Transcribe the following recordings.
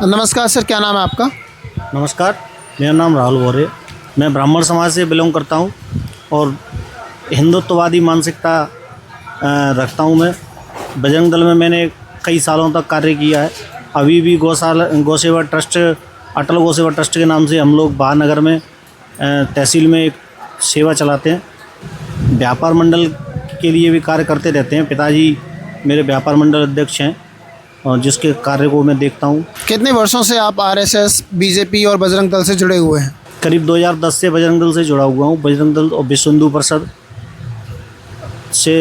नमस्कार सर, क्या नाम है आपका? नमस्कार, मेरा नाम राहुल वोरे। मैं ब्राह्मण समाज से बिलोंग करता हूँ और हिंदुत्ववादी मानसिकता रखता हूँ। मैं बजरंग दल में मैंने कई सालों तक कार्य किया है। अभी भी गौसेवा ट्रस्ट, अटल गौसेवा ट्रस्ट के नाम से हम लोग महानगर में तहसील में एक सेवा चलाते हैं। व्यापार मंडल के लिए भी कार्य करते रहते हैं। पिताजी मेरे व्यापार मंडल अध्यक्ष हैं और जिसके कार्य को मैं देखता हूँ। कितने वर्षों से आप आरएसएस, बीजेपी और बजरंग दल से जुड़े हुए हैं? करीब 2010 से बजरंग दल से जुड़ा हुआ हूँ। बजरंग दल और विश्व हिंदू परिषद से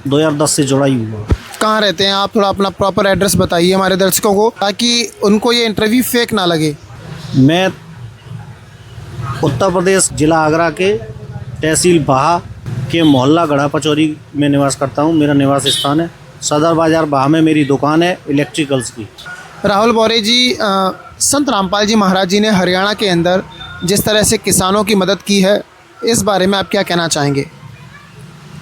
2010 से जुड़ा ही हुआ। कहाँ रहते हैं आप? थोड़ा अपना प्रॉपर एड्रेस बताइए हमारे दर्शकों को, ताकि उनको ये इंटरव्यू फेक ना लगे। मैं उत्तर प्रदेश जिला आगरा के तहसील बाहा के मोहल्ला गढ़ा पचौरी में निवास करता हूँ। मेरा निवास स्थान है सदर बाज़ार बाहा में मेरी दुकान है इलेक्ट्रिकल्स की। राहुल वोरे जी, संत रामपाल जी महाराज जी ने हरियाणा के अंदर जिस तरह से किसानों की मदद की है, इस बारे में आप क्या कहना चाहेंगे?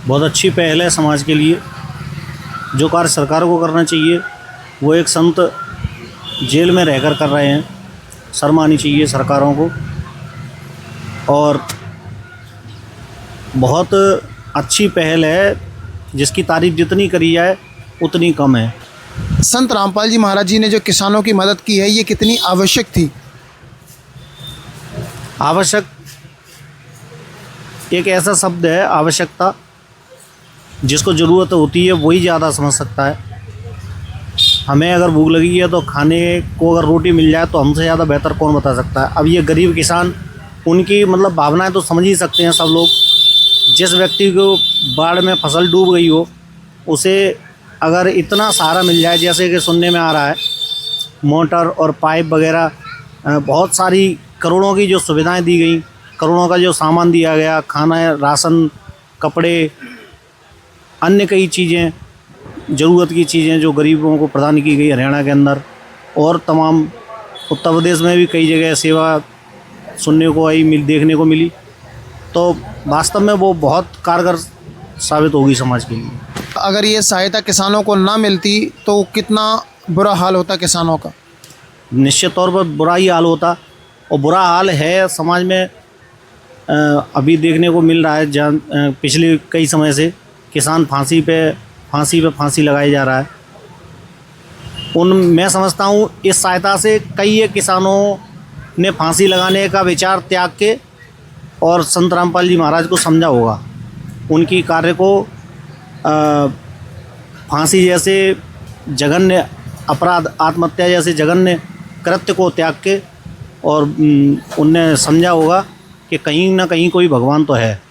बहुत अच्छी पहल है समाज के लिए। जो कार्य सरकार को करना चाहिए वो एक संत जेल में रहकर कर रहे हैं। शर्म आनी चाहिए सरकारों को। और बहुत अच्छी पहल है जिसकी तारीफ जितनी करी जाए उतनी कम है। संत रामपाल जी महाराज जी ने जो किसानों की मदद की है, ये कितनी आवश्यक थी? आवश्यक एक ऐसा शब्द है, आवश्यकता। जिसको ज़रूरत होती है वही ज़्यादा समझ सकता है। हमें अगर भूख लगी है तो खाने को अगर रोटी मिल जाए तो हमसे ज़्यादा बेहतर कौन बता सकता है। अब ये गरीब किसान, उनकी मतलब भावनाएं तो समझ ही सकते हैं सब लोग। जिस व्यक्ति को बाढ़ में फसल डूब गई हो, उसे अगर इतना सहारा मिल जाए, जैसे कि सुनने में आ रहा है मोटर और पाइप वगैरह बहुत सारी करोड़ों की जो सुविधाएं दी गई, करोड़ों का जो सामान दिया गया, खाना, राशन, कपड़े, अन्य कई चीज़ें, ज़रूरत की चीज़ें जो गरीबों को प्रदान की गई हरियाणा के अंदर और तमाम उत्तर प्रदेश में भी कई जगह सेवा सुनने को आई, देखने को मिली। तो वास्तव में वो बहुत कारगर साबित होगी समाज के लिए। अगर ये सहायता किसानों को ना मिलती तो कितना बुरा हाल होता किसानों का? निश्चित तौर पर बुरा ही हाल होता और बुरा हाल है समाज में। अभी देखने को मिल रहा है पिछले कई समय से किसान फांसी पे फांसी लगाई जा रहा है। मैं समझता हूँ इस सहायता से कई किसानों ने फांसी लगाने का विचार त्याग के और संत रामपाल जी महाराज को समझा होगा। उनकी कार्य को फांसी जैसे जघन्य अपराध, आत्महत्या जैसे जघन्य कृत्य को त्याग के और उनने समझा होगा कि कहीं ना कहीं कोई भगवान तो है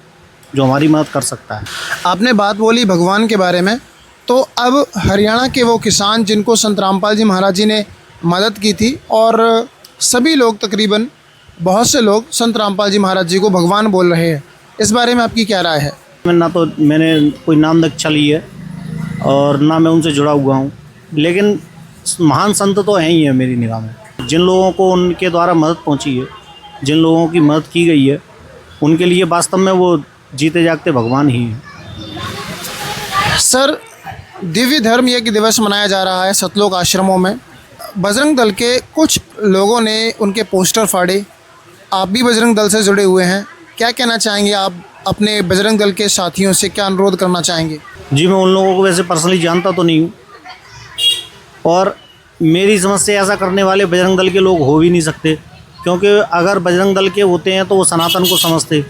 जो हमारी मदद कर सकता है। आपने बात बोली भगवान के बारे में, तो अब हरियाणा के वो किसान जिनको संत रामपाल जी महाराज जी ने मदद की थी, और सभी लोग, तकरीबन बहुत से लोग संत रामपाल जी महाराज जी को भगवान बोल रहे हैं, इस बारे में आपकी क्या राय है? ना तो मैंने कोई नाम दीक्षा ली है और ना मैं उनसे जुड़ा हुआ हूँ, लेकिन महान संत तो हैं ही है मेरी निगाह में। जिन लोगों को उनके द्वारा मदद पहुँची है, जिन लोगों की मदद की गई है, उनके लिए वास्तव में वो जीते जागते भगवान ही हैं। सर, दिव्य धर्म यज्ञ दिवस मनाया जा रहा है सतलोक आश्रमों में। बजरंग दल के कुछ लोगों ने उनके पोस्टर फाड़े। आप भी बजरंग दल से जुड़े हुए हैं, क्या कहना चाहेंगे आप? अपने बजरंग दल के साथियों से क्या अनुरोध करना चाहेंगे? जी, मैं उन लोगों को वैसे पर्सनली जानता तो नहीं हूँ और मेरी समझ से ऐसा करने वाले बजरंग दल के लोग हो भी नहीं सकते, क्योंकि अगर बजरंग दल के होते हैं तो वो सनातन को समझते,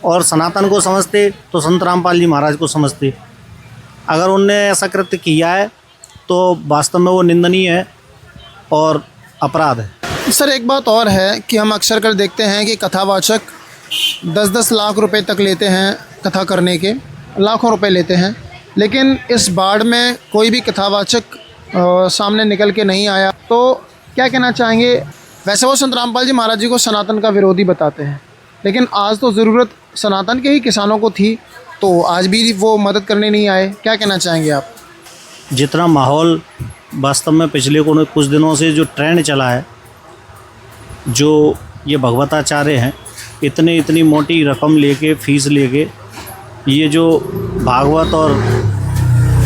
और सनातन को समझते तो संत रामपाल जी महाराज को समझते। अगर उनने ऐसा कृत्य किया है तो वास्तव में वो निंदनीय है और अपराध है। सर, एक बात और है कि हम अक्सर कर देखते हैं कि कथावाचक 10-10 लाख रुपए तक लेते हैं, कथा करने के लाखों रुपए लेते हैं, लेकिन इस बाढ़ में कोई भी कथावाचक सामने निकल के नहीं आया, तो क्या कहना चाहेंगे? वैसे वो संत रामपाल जी महाराज जी को सनातन का विरोधी बताते हैं, लेकिन आज तो ज़रूरत सनातन के ही किसानों को थी, तो आज भी वो मदद करने नहीं आए, क्या कहना चाहेंगे आप? जितना माहौल वास्तव में पिछले कुछ दिनों से जो ट्रेंड चला है, जो ये भगवताचार्य हैं, इतनी मोटी रकम लेके, फीस लेके ये जो भागवत और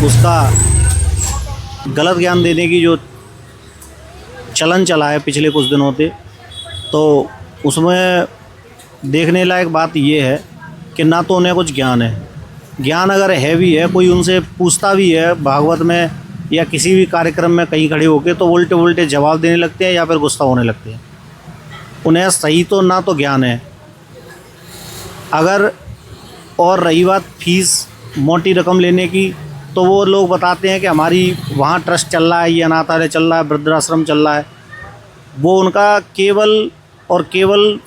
उसका गलत ज्ञान देने की जो चलन चला है पिछले कुछ दिनों से, तो उसमें देखने लायक बात ये है कि ना तो उन्हें कुछ ज्ञान है, ज्ञान अगर है भी है, कोई उनसे पूछता भी है भागवत में या किसी भी कार्यक्रम में कहीं खड़े होकर, तो उल्टे उल्टे जवाब देने लगते हैं या फिर गुस्सा होने लगते हैं। उन्हें सही तो ना तो ज्ञान है। अगर और रही बात फीस मोटी रकम लेने की, तो वो लोग बताते हैं कि हमारी वहाँ ट्रस्ट चल रहा है, ये अनाथालय चल रहा है, वृद्धाश्रम चल रहा है। वो उनका केवल और केवल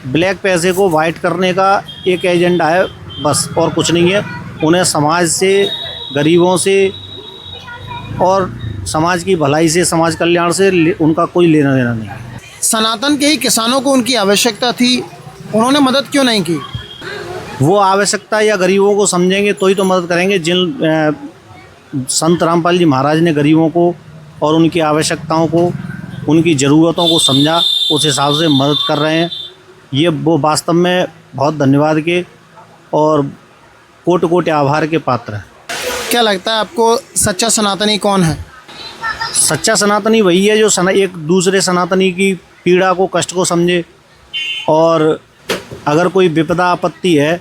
ब्लैक पैसे को वाइट करने का एक एजेंडा है बस, और कुछ नहीं है। उन्हें समाज से, गरीबों से और समाज की भलाई से, समाज कल्याण से उनका कोई लेना देना नहीं है। सनातन के ही किसानों को उनकी आवश्यकता थी, उन्होंने मदद क्यों नहीं की? वो आवश्यकता या गरीबों को समझेंगे तो ही तो मदद करेंगे। संत रामपाल जी महाराज ने गरीबों को और उनकी आवश्यकताओं को, उनकी ज़रूरतों को समझा, उस हिसाब से मदद कर रहे हैं। ये वो वास्तव में बहुत धन्यवाद के और कोटि कोटि आभार के पात्र हैं। क्या लगता है आपको सच्चा सनातनी कौन है? सच्चा सनातनी वही है जो एक दूसरे सनातनी की पीड़ा को, कष्ट को समझे, और अगर कोई विपदा आपत्ति है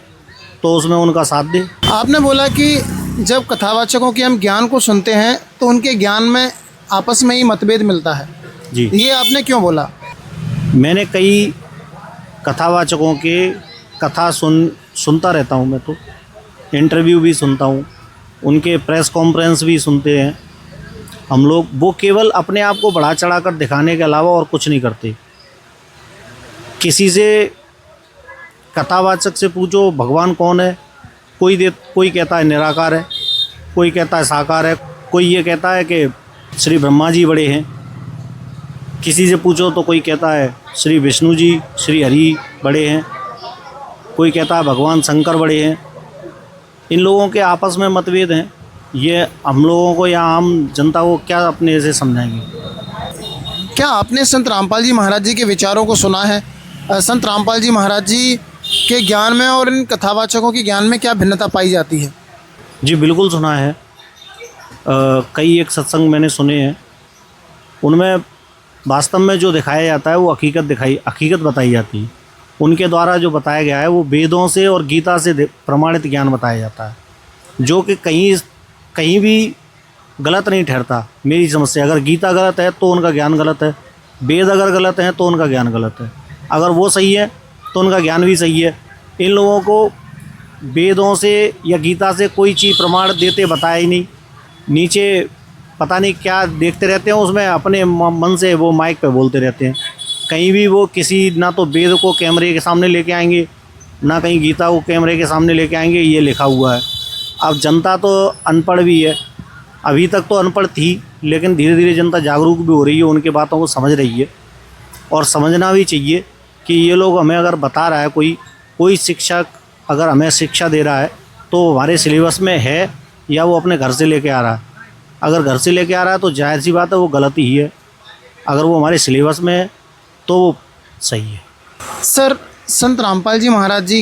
तो उसमें उनका साथ दे। आपने बोला कि जब कथावाचकों के हम ज्ञान को सुनते हैं तो उनके ज्ञान में आपस में ही मतभेद मिलता है जी। ये आपने क्यों बोला? मैंने कई कथावाचकों के कथा सुनता रहता हूँ। मैं तो इंटरव्यू भी सुनता हूँ, उनके प्रेस कॉन्फ्रेंस भी सुनते हैं हम लोग। वो केवल अपने आप को बढ़ा चढ़ा कर दिखाने के अलावा और कुछ नहीं करते। किसी से कथावाचक से पूछो भगवान कौन है, कोई कहता है निराकार है, कोई कहता है साकार है, कोई ये कहता है कि श्री ब्रह्मा जी बड़े हैं। किसी से पूछो तो कोई कहता है श्री विष्णु जी, श्री हरि बड़े हैं, कोई कहता है भगवान शंकर बड़े हैं। इन लोगों के आपस में मतभेद हैं। ये हम लोगों को या आम जनता को क्या अपने से समझाएंगे? क्या आपने संत रामपाल जी महाराज जी के विचारों को सुना है? संत रामपाल जी महाराज जी के ज्ञान में और इन कथावाचकों के ज्ञान में क्या भिन्नता पाई जाती है? जी बिल्कुल सुना है। कई एक सत्संग मैंने सुने हैं, उनमें वास्तव में जो दिखाया जाता है वो हकीकत बताई जाती है। उनके द्वारा जो बताया गया है वो वेदों से और गीता से प्रमाणित ज्ञान बताया जाता है, जो कि कहीं भी गलत नहीं ठहरता। मेरी समझ से अगर गीता गलत है तो उनका ज्ञान गलत है, वेद अगर गलत है तो उनका ज्ञान गलत है, अगर वो सही है तो उनका ज्ञान भी सही है। इन लोगों को वेदों से या गीता से कोई चीज़ प्रमाण देते बताया ही नहीं। नीचे पता नहीं क्या देखते रहते हैं, उसमें अपने मन से वो माइक पे बोलते रहते हैं। कहीं भी वो किसी ना तो वेद को कैमरे के सामने लेके आएंगे, ना कहीं गीता को कैमरे के सामने लेके आएंगे, ये लिखा हुआ है। अब जनता तो अनपढ़ भी है, अभी तक तो अनपढ़ थी, लेकिन धीरे धीरे जनता जागरूक भी हो रही है, उनके बातों को समझ रही है। और समझना भी चाहिए कि ये लोग हमें अगर बता रहा है, कोई शिक्षक अगर हमें शिक्षा दे रहा है तो हमारे सिलेबस में है या वो अपने घर से लेके आ रहा है। अगर घर से लेके आ रहा है तो जाहिर सी बात है वो गलत ही है, अगर वो हमारे सिलेबस में है तो वो सही है। सर, संत रामपाल जी महाराज जी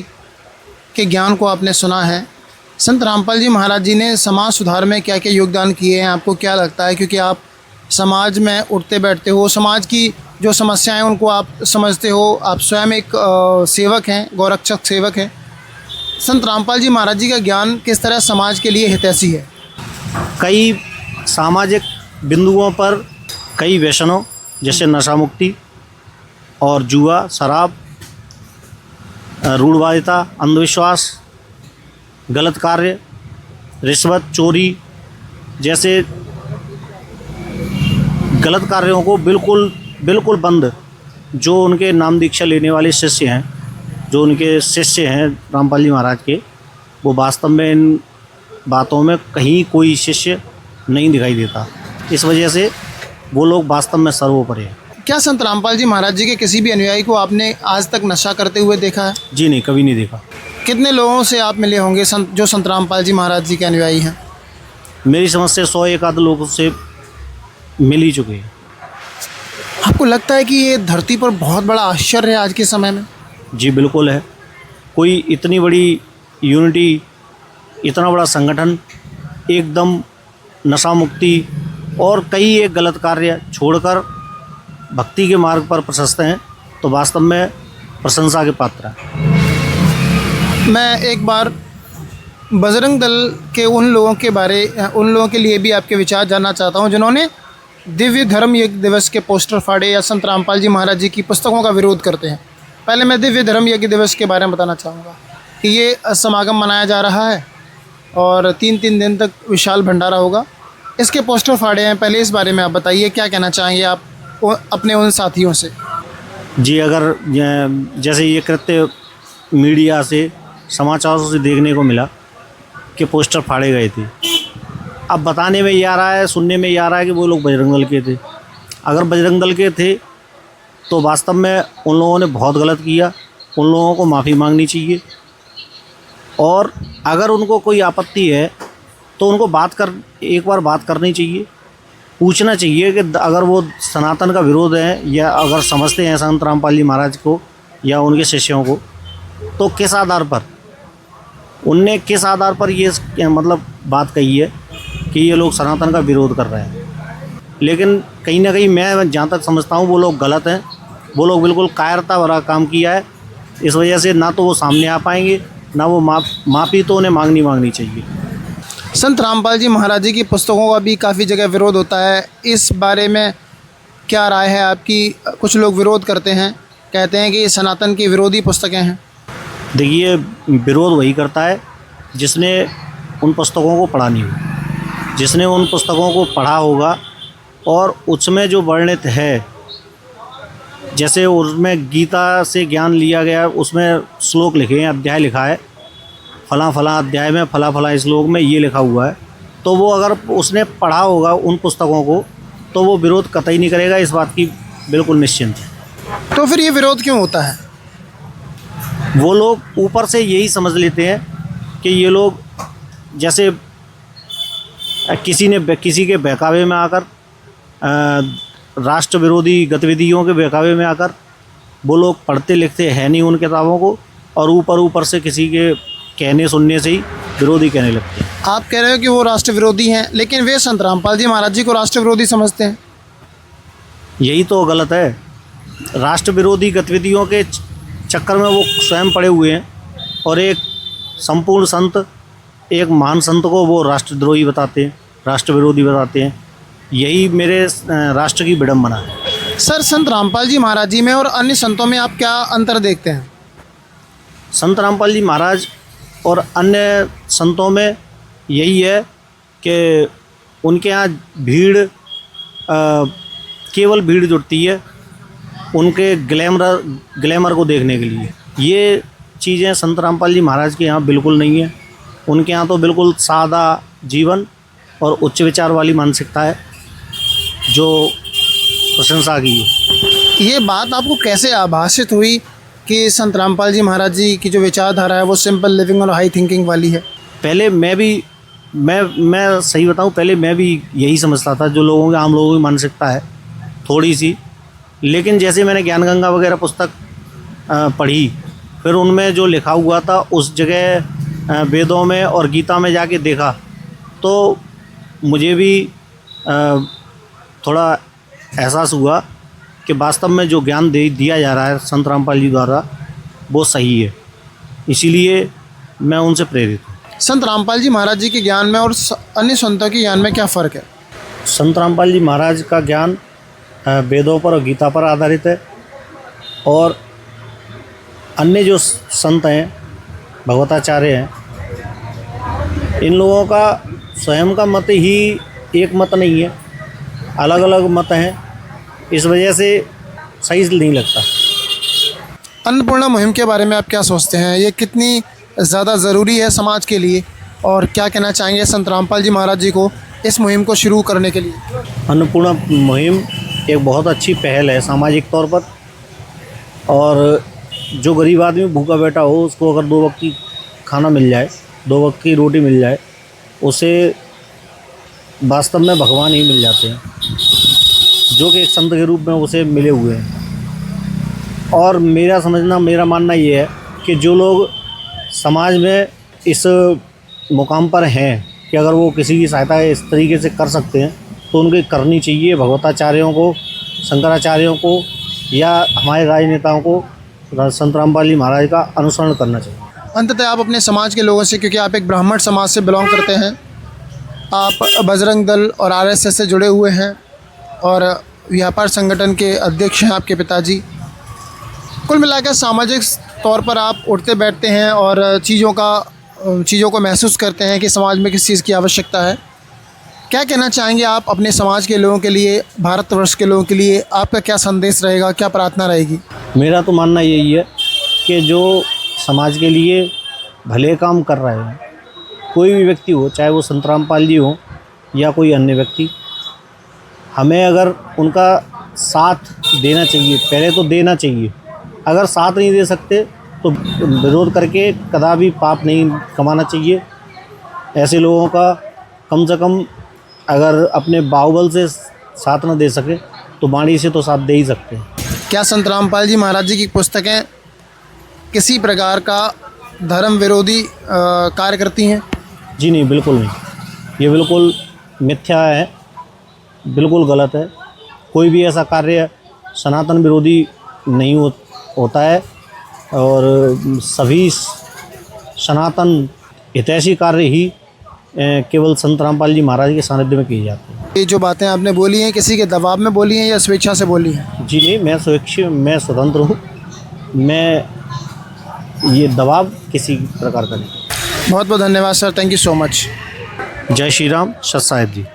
के ज्ञान को आपने सुना है। संत रामपाल जी महाराज जी ने समाज सुधार में क्या क्या योगदान किए हैं, आपको क्या लगता है? क्योंकि आप समाज में उठते बैठते हो, समाज की जो समस्याएं उनको आप समझते हो, आप स्वयं एक सेवक हैं, गौरक्षक सेवक हैं। संत रामपाल जी महाराज जी का ज्ञान किस तरह समाज के लिए हितैषी है? कई सामाजिक बिंदुओं पर कई व्यसनों जैसे नशा मुक्ति और जुआ, शराब, रूढ़वादिता, अंधविश्वास, गलत कार्य, रिश्वत, चोरी जैसे गलत कार्यों को बिल्कुल बंद, जो उनके नाम दीक्षा लेने वाले शिष्य हैं, जो उनके शिष्य हैं रामपाल जी महाराज के, वो वास्तव में इन बातों में कहीं कोई शिष्य नहीं दिखाई देता। इस वजह से वो लोग वास्तव में सर्वोपरि हैं। क्या संत रामपाल जी महाराज जी के किसी भी अनुयायी को आपने आज तक नशा करते हुए देखा है? जी नहीं, कभी नहीं देखा। कितने लोगों से आप मिले होंगे जो संत रामपाल जी महाराज जी के अनुयायी हैं? मेरी समझ से 100-1 आध लोगों से मिल ही चुके हैं। आपको लगता है कि ये धरती पर बहुत बड़ा आश्चर्य है आज के समय में? जी बिल्कुल है। कोई इतनी बड़ी यूनिटी, इतना बड़ा संगठन एकदम नशा मुक्ति और कई एक गलत कार्य छोड़कर भक्ति के मार्ग पर प्रशस्त हैं तो वास्तव में प्रशंसा के पात्र हैं। मैं एक बार बजरंग दल के उन लोगों के लिए भी आपके विचार जानना चाहता हूं जिन्होंने दिव्य धर्म यज्ञ दिवस के पोस्टर फाड़े या संत रामपाल जी महाराज जी की पुस्तकों का विरोध करते हैं। पहले मैं दिव्य धर्म यज्ञ दिवस के बारे में बताना चाहूँगा कि ये समागम मनाया जा रहा है और 3 दिन तक विशाल भंडारा होगा। इसके पोस्टर फाड़े हैं, पहले इस बारे में आप बताइए, क्या कहना चाहेंगे आप अपने उन साथियों से? जी, अगर जैसे ये कृत्य मीडिया से समाचारों से देखने को मिला कि पोस्टर फाड़े गए थे, अब बताने में ये आ रहा है, सुनने में ये आ रहा है कि वो लोग बजरंग दल के थे। अगर बजरंग दल के थे तो वास्तव में उन लोगों ने बहुत गलत किया, उन लोगों को माफ़ी मांगनी चाहिए। और अगर उनको कोई आपत्ति है तो उनको एक बार बात करनी चाहिए, पूछना चाहिए कि अगर वो सनातन का विरोध है या अगर समझते हैं संत रामपाल जी महाराज को या उनके शिष्यों को, तो किस आधार पर उनने किस आधार पर ये मतलब बात कही है कि ये लोग सनातन का विरोध कर रहे हैं। लेकिन कहीं ना कहीं मैं जहाँ तक समझता हूँ वो लोग गलत हैं, वो लोग बिल्कुल कायरता भरा काम किया है। इस वजह से ना तो वो सामने आ पाएंगे, ना वो माफ़ी तो उन्हें मांगनी चाहिए। संत रामपाल जी महाराज जी की पुस्तकों का भी काफ़ी जगह विरोध होता है, इस बारे में क्या राय है आपकी? कुछ लोग विरोध करते हैं, कहते हैं कि ये सनातन की विरोधी पुस्तकें हैं। देखिए, विरोध वही करता है जिसने उन पुस्तकों को पढ़ा नहीं होगा, जिसने उन पुस्तकों को पढ़ा होगा और उसमें जो वर्णित है, जैसे उसमें गीता से ज्ञान लिया गया, उसमें श्लोक लिखे हैं, अध्याय लिखा है, फला अध्याय में फला श्लोक में ये लिखा हुआ है, तो वो अगर उसने पढ़ा होगा उन पुस्तकों को तो वो विरोध कतई नहीं करेगा, इस बात की बिल्कुल निश्चिंत है। तो फिर ये विरोध क्यों होता है? वो लोग ऊपर से यही समझ लेते हैं कि ये लोग जैसे किसी के बहकावे में आकर, राष्ट्र विरोधी गतिविधियों के बहकावे में आकर वो लोग पढ़ते लिखते हैं नहीं उन किताबों को, और ऊपर से किसी के कहने सुनने से ही विरोधी कहने लगते हैं। आप कह रहे हो कि वो राष्ट्र विरोधी हैं, लेकिन वे संत रामपाल जी महाराज जी को राष्ट्र विरोधी समझते हैं। यही तो गलत है। राष्ट्र विरोधी गतिविधियों के चक्कर में वो स्वयं पड़े हुए हैं और एक संपूर्ण संत, एक महान संत को वो राष्ट्रद्रोही बताते हैं, राष्ट्र विरोधी बताते हैं। यही मेरे राष्ट्र की विडंबना है। सर, संत रामपाल जी महाराज जी में और अन्य संतों में आप क्या अंतर देखते हैं? संत रामपाल जी महाराज और अन्य संतों में यही है कि उनके यहाँ भीड़, केवल भीड़ जुटती है उनके ग्लैमर को देखने के लिए। ये चीज़ें संत रामपाल जी महाराज के यहाँ बिल्कुल नहीं है। उनके यहाँ तो बिल्कुल सादा जीवन और उच्च विचार वाली मानसिकता है जो प्रशंसा की है। ये बात आपको कैसे आभासित हुई कि संत रामपाल जी महाराज जी की जो विचारधारा है वो सिंपल लिविंग और हाई थिंकिंग वाली है? पहले मैं सही बताऊं, पहले मैं भी यही समझता था, जो आम लोगों की मानसिकता है थोड़ी सी। लेकिन जैसे मैंने ज्ञान गंगा वगैरह पुस्तक पढ़ी, फिर उनमें जो लिखा हुआ था उस जगह वेदों में और गीता में जाके देखा, तो मुझे भी थोड़ा एहसास हुआ कि वास्तव में जो ज्ञान दिया जा रहा है संत रामपाल जी द्वारा वो सही है। इसीलिए मैं उनसे प्रेरित हूँ। संत रामपाल जी महाराज जी के ज्ञान में और अन्य संतों के ज्ञान में क्या फ़र्क है? संत रामपाल जी महाराज का ज्ञान वेदों पर और गीता पर आधारित है, और अन्य जो संत हैं, भगवताचार्य हैं, इन लोगों का स्वयं का मत ही एक मत नहीं है, अलग अलग मत हैं। इस वजह से सही नहीं लगता। अन्नपूर्णा मुहिम के बारे में आप क्या सोचते हैं? ये कितनी ज़्यादा ज़रूरी है समाज के लिए, और क्या कहना चाहेंगे संत रामपाल जी महाराज जी को इस मुहिम को शुरू करने के लिए? अन्नपूर्णा मुहिम एक बहुत अच्छी पहल है सामाजिक तौर पर, और जो गरीब आदमी भूखा बैठा हो उसको अगर 2 वक्त की खाना मिल जाए, 2 वक्त की रोटी मिल जाए, उसे वास्तव में भगवान ही मिल जाते हैं, जो कि एक संत के रूप में उसे मिले हुए हैं। और मेरा मानना ये है कि जो लोग समाज में इस मुकाम पर हैं कि अगर वो किसी की सहायता इस तरीके से कर सकते हैं तो उनकी करनी चाहिए। भगवताचार्यों को शंकराचार्यों को या हमारे राजनेताओं को संत रामपाल जी महाराज का अनुसरण करना चाहिए। अंततः आप अपने समाज के लोगों से, क्योंकि आप एक ब्राह्मण समाज से बिलोंग करते हैं, आप बजरंग दल और आरएसएस से जुड़े हुए हैं और व्यापार संगठन के अध्यक्ष हैं आपके पिताजी। कुल मिलाकर सामाजिक तौर पर आप उठते बैठते हैं और चीज़ों को महसूस करते हैं कि समाज में किस चीज़ की आवश्यकता है। क्या कहना चाहेंगे आप अपने समाज के लोगों के लिए, भारतवर्ष के लोगों के लिए? आपका क्या संदेश रहेगा, क्या प्रार्थना रहेगी? मेरा तो मानना यही है कि जो समाज के लिए भले काम कर रहे हैं, कोई भी व्यक्ति हो, चाहे वो संत रामपाल जी हो या कोई अन्य व्यक्ति, हमें अगर उनका साथ देना चाहिए, पहले तो देना चाहिए। अगर साथ नहीं दे सकते तो विरोध करके कदापि पाप नहीं कमाना चाहिए। ऐसे लोगों का कम से कम अगर अपने बाहुबल से साथ न दे सके तो वाणी से तो साथ दे ही सकते हैं। क्या संत रामपाल जी महाराज जी की पुस्तकें किसी प्रकार का धर्म विरोधी कार्य करती हैं? जी नहीं, बिल्कुल नहीं। ये बिल्कुल मिथ्या है, बिल्कुल गलत है। कोई भी ऐसा कार्य सनातन विरोधी नहीं होता है और सभी सनातन हितैषी कार्य ही केवल संत रामपाल जी महाराज के सानिध्य में किए जाते हैं। ये जो बातें आपने बोली हैं, किसी के दबाव में बोली हैं या स्वेच्छा से बोली हैं? जी नहीं, मैं स्वतंत्र हूँ। मैं ये दबाव किसी प्रकार का नहीं। बहुत बहुत धन्यवाद sir, thank you so much. जय श्री राम, सत साहिब जी।